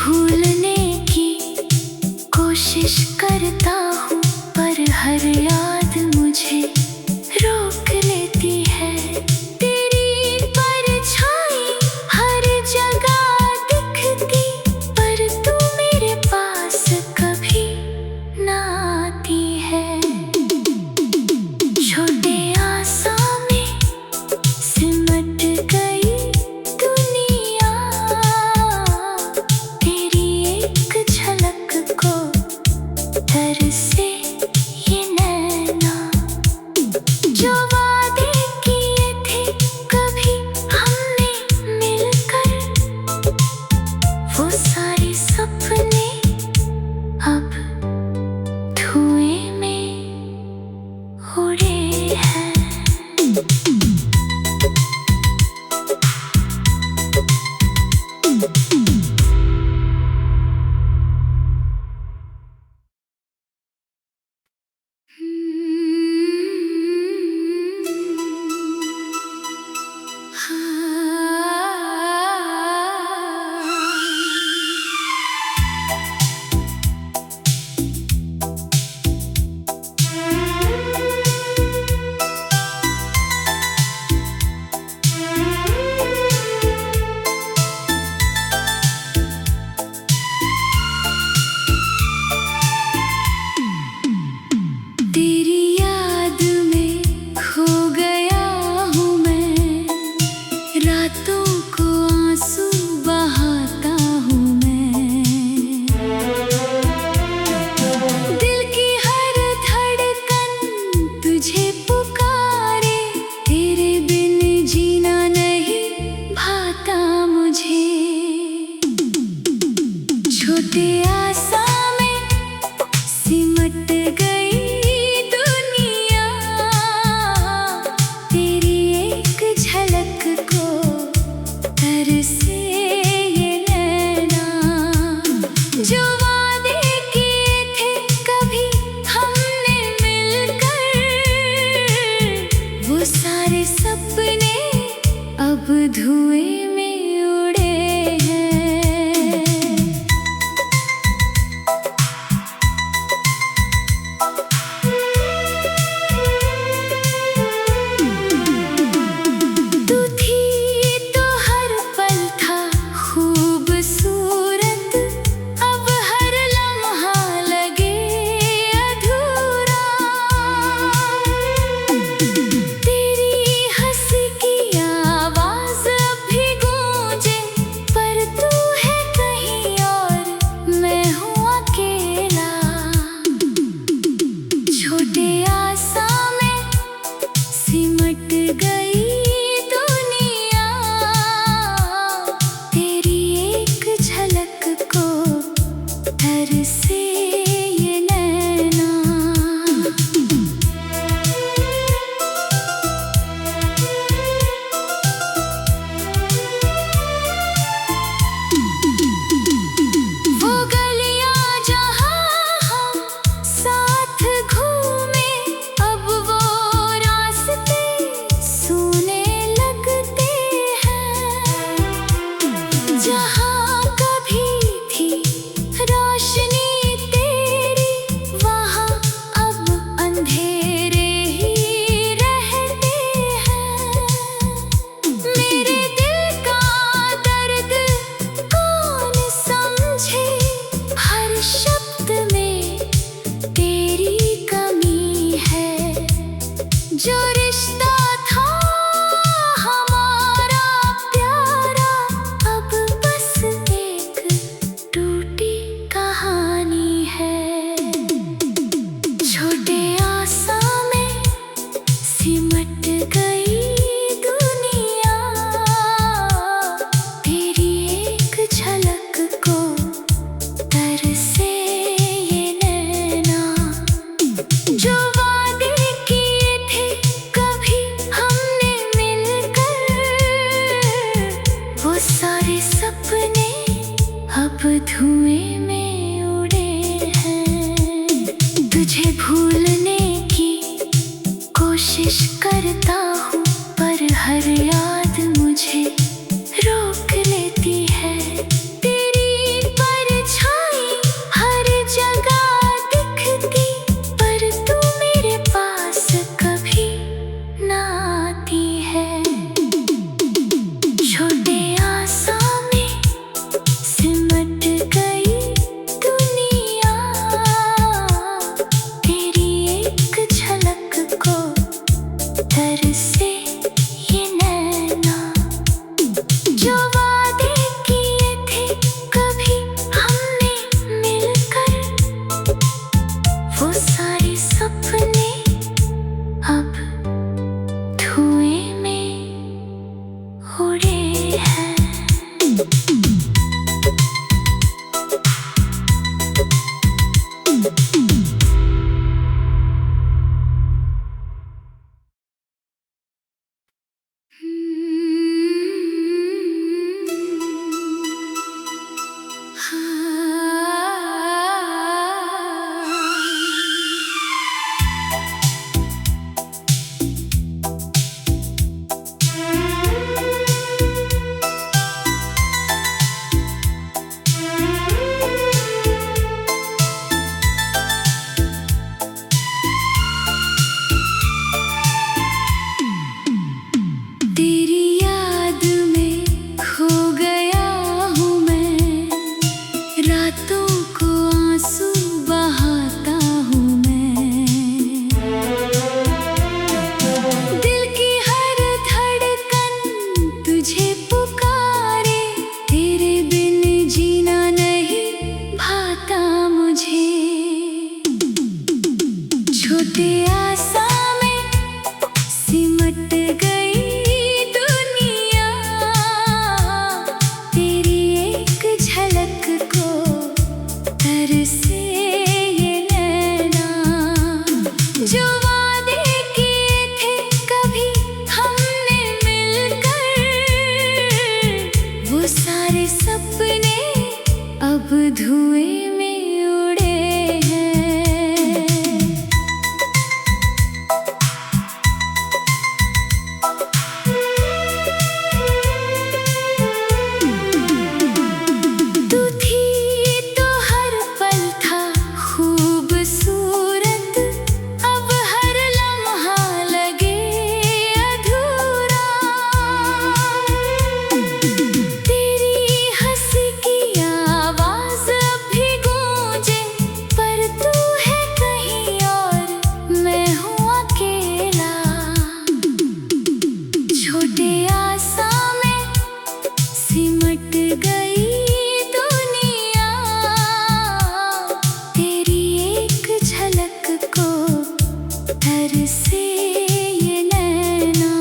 भूलने की कोशिश करता हूँ, पर हर याद मुझे रोक लेती है। तेरी परछाई हर जगह दिखती, पर तू मेरे पास कभी ना आती है। छोटे आसा में सिमट गई दुनिया, तेरी एक झलक को तरसे ये नैना। जो वादे किए थे कभी हमने मिलकर, वो सारे सपने अब धुएं में उड़े हैं। तेरी याद में खो गया हूँ मैं, रातों को आंसू बहाता हूँ मैं। दिल की हर धड़कन तुझे पुकारे, तेरे बिन जीना नहीं भाता मुझे। छोटे आसा में सिमट गई दुनिया, तेरी एक झलक को तरसे ये नैना। जो वादे किए थे कभी हमने मिलकर, वो सारे सपने अब धुएं में उड़े हैं। तू थी तो हर पल था खूबसूरत, अब हर लम्हा लगे अधूरा। तेरी हंसी की आवाज़ अब भी गूंजे, पर तू है कहीं और मैं हूँ अकेला। छोटे आसा में सिमट गई दुनिया, तेरी एक झलक को तरसे ये नैना। वो गलियां जहाँ हम साथ घूमे, अब वो रास्ते सूने लगते हैं। जहाँ कभी थी रोशनी तेरी, वहाँ अब अंधेरे ही रहते हैं। मेरे दिल का दर्द कौन समझे, हर शब्द में तेरी कमी है। जो रिश्ता था हमारा प्यारा, अब बस एक टूटी कहानी है। छोटे आसा में सिमट गई दुनिया, तेरी एक झलक को तरसे ये नैना। जो वादे किए थे कभी हमने मिलकर, वो सारे सपने अब धुएं में उड़े हैं। तुझे भूलने की कोशिश करता हूँ, पर हर याद मुझे रोक लेती है। तेरी धुएं में उड़े हैं। तू थी तो हर पल था खूबसूरत, अब हर लम्हा लगे अधूरा। तेरी हंसी की आवाज अब भी गूंजे, पर तू है कहीं और मैं हूँ अकेला। छोटे आसा में सिमट गई दुनिया, तेरी एक झलक को तरसे ये नैना।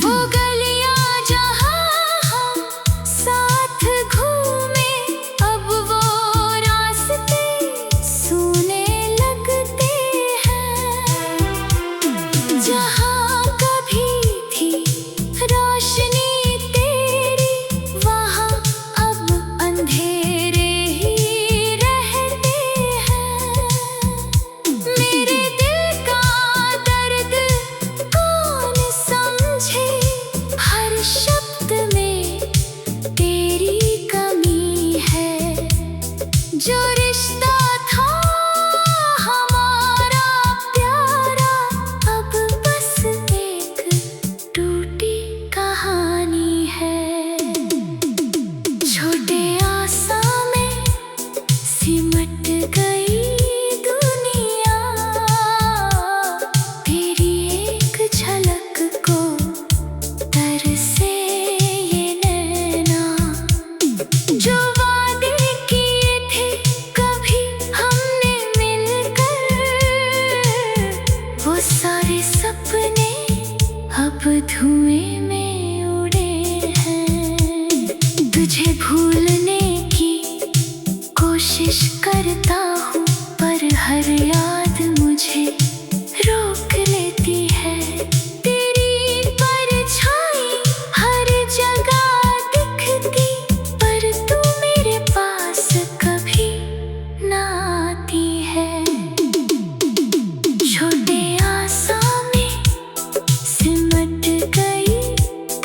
वो गलियां जहाँ हम साथ घूमे, अब वो रास्ते सूने लगते हैं। जहाँ कभी थी रोशनी तेरी, वहाँ अब अंधेरे ही रहते हैं। मेरे दिल का दर्द कौन समझे, हर शब्द में तेरी कमी है। जो रिश्ता था हमारा प्यारा, अब बस एक टूटी कहानी है। छोटे आसा में सिमट गई दुनिया, तेरी एक झलक को तरसे ये नैना। जो वादे किए थे कभी हमने मिलकर, वो सारे सपने अब धुएं में उड़े हैं। तुझे भूलने की कोशिश करता हूँ, पर हर याद मुझे रोक लेती है। तेरी परछाई हर जगह दिखती, पर तू मेरे पास कभी ना आती है। छोटे आसा में सिमट गई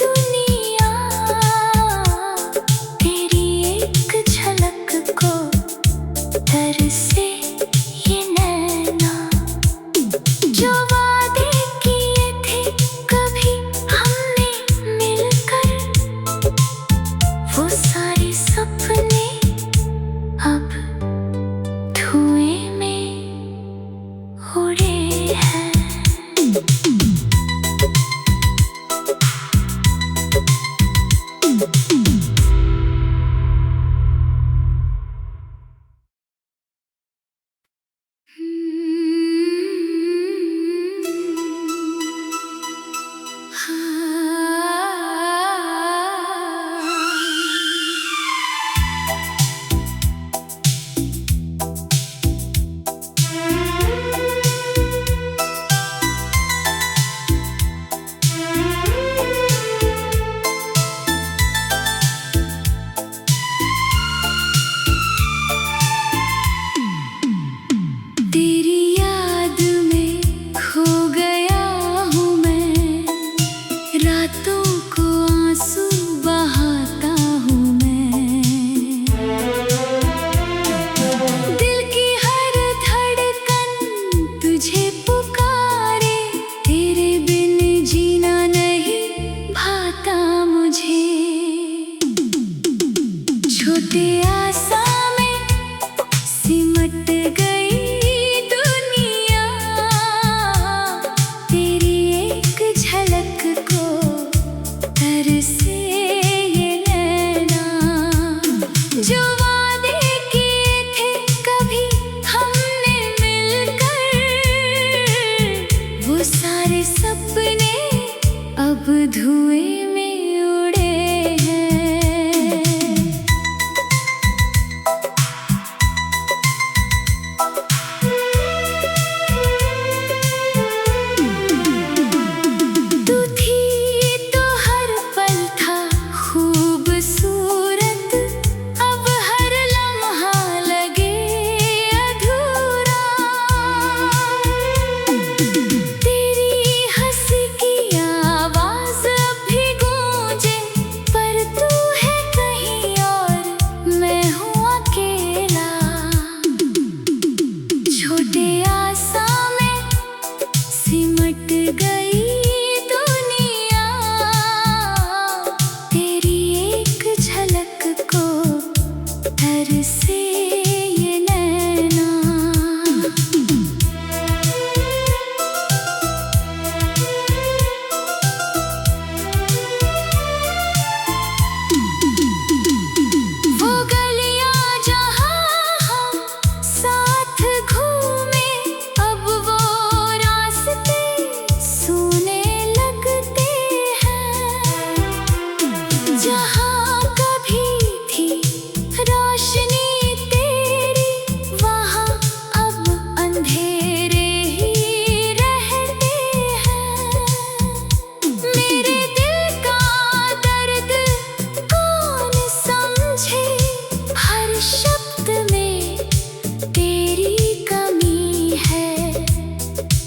दुनिया, तेरी एक झलक को तरसे ये नैना। जो वादे किए थे कभी हमने मिलकर, वो सारे सपने अब धुएं में उड़े हैं। तेरी याद में खो गया हूँ मैं, रातों को आंसू बहाता हूँ मैं। दिल की हर धड़कन तुझे पुकारे, तेरे बिन जीना नहीं भाता मुझे। छोटे आसा में सिमट गई दुनिया, तेरी एक झलक को तरसे ये नैना। जो वादे किए थे कभी हमने मिलकर, वो सारे सपने अब धुएं में उड़े हैं।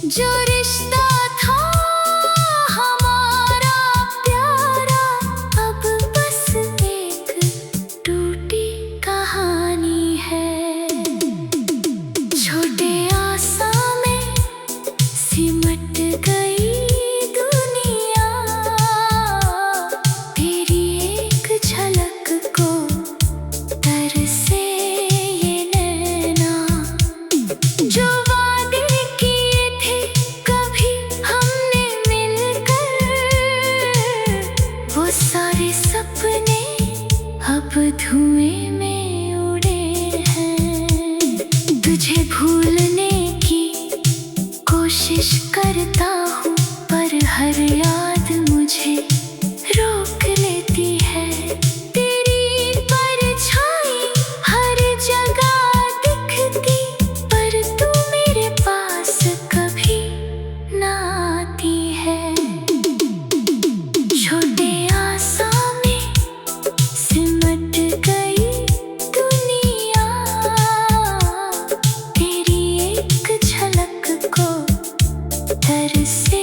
जो रिश्ता था हमारा प्यारा, अब बस एक टूटी कहानी है। छोटे आसा में सिमट गई दुनिया, तेरी एक झलक को तरसे ये नैना। जो वादे किए थे कभी हमने मिलकर, वो सारे सपने अब धुएं में उड़े हैं। तुझे भूलने की कोशिश करता हूँ, पर हर याद मुझे रोक लेती है। तेरी परछाई हर जगह दिखती, पर तू मेरे पास कभी ना आती है। छोटे आसा में सिमट गई दुनिया, तेरी एक झलक को तरसे